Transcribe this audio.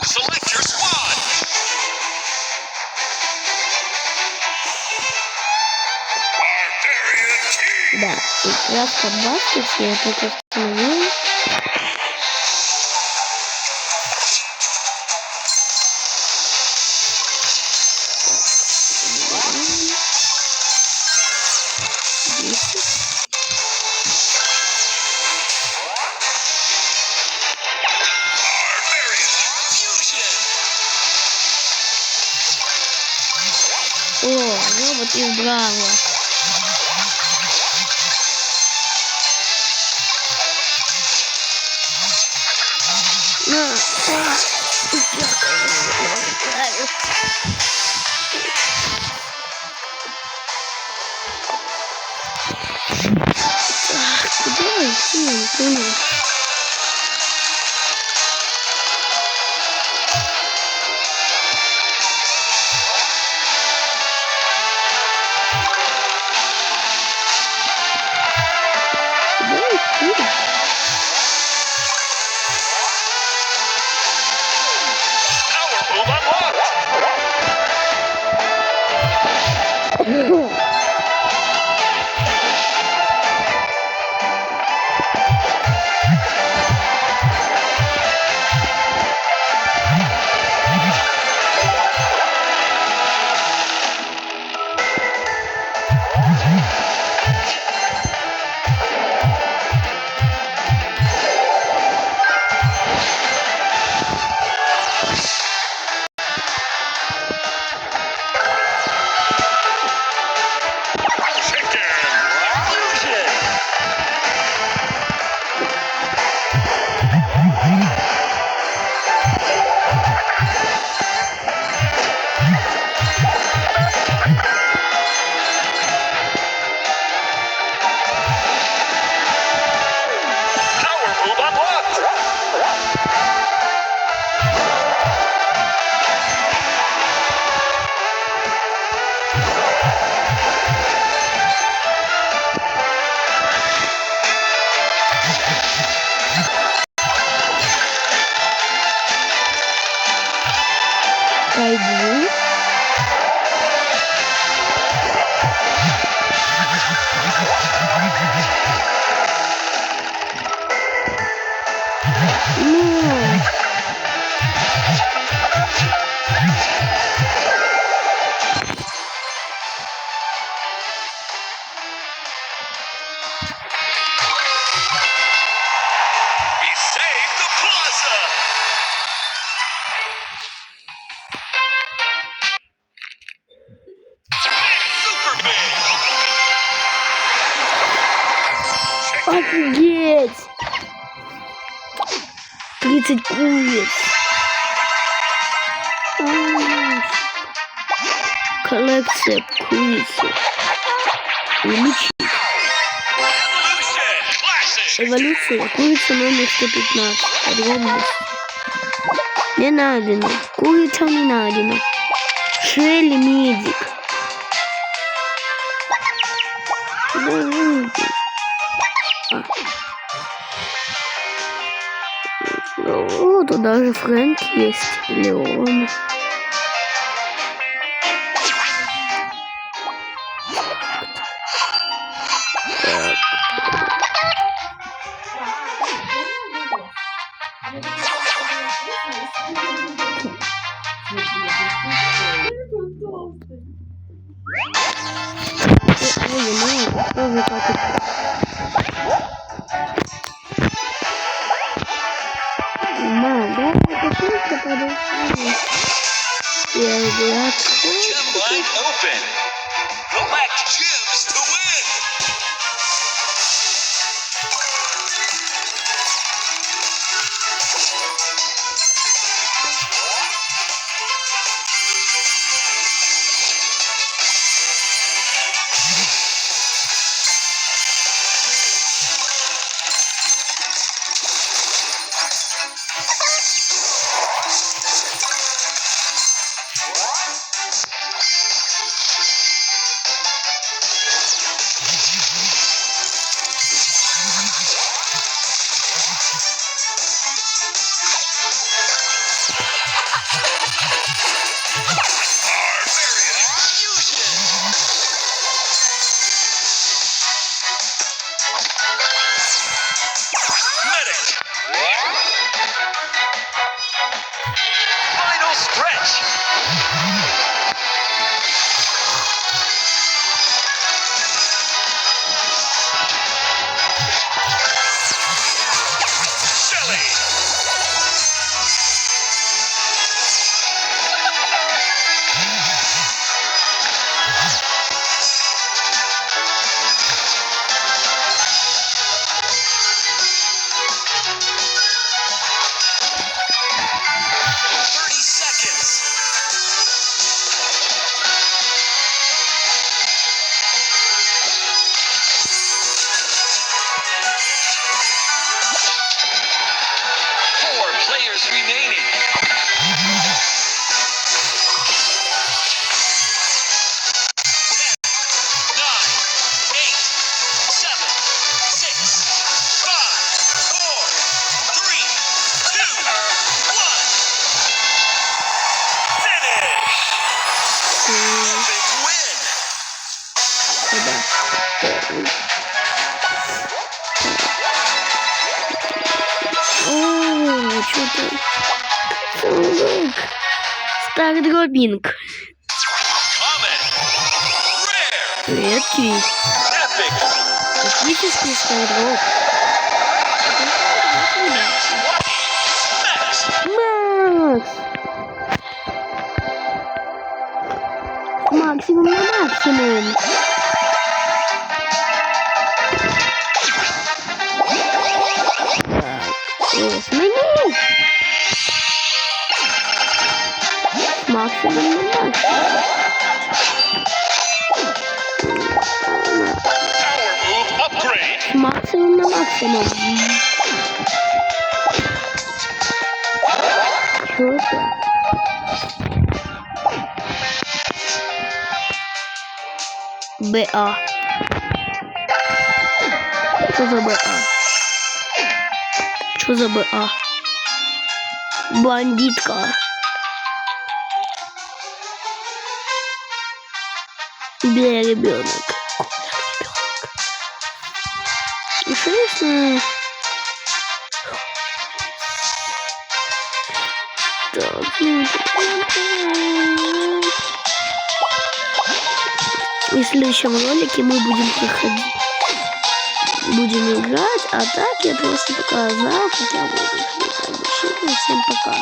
Select your squad. Barbarian King. Да, и раз подбастить я только установил. О, робот из Браво. На, куда идти? Не понял. Пойду. Офигеть! 30 куриц. Коллекция курицы. Увеличить. Эволюция. Курица номер 115. Подробность. Не найдено. Курица не найдено. Шелли медик. О, тут даже Фрэнк есть. Леон. Gem line open. Collect gems to win. Stretch. Shelly. Players remaining. 10, 9, 8, 7, 6, 5, 4, 3, 2, 1. Finish. Big win. О, что-то... Стардропинг. Common. Rare. Редкий. Epic. Эпический стардроп. Max. Макс! Максимум на максимум. Смени! Максимум на максимум. Power move upgrade. Максимум на максимум. Чё это? БА. Что за БА? Что за БА? Бандитка. Бля, ребенок. Интересно. Так, и в следующем ролике мы будем проходить. Будем играть, а так я просто показал, как я буду. Всем пока.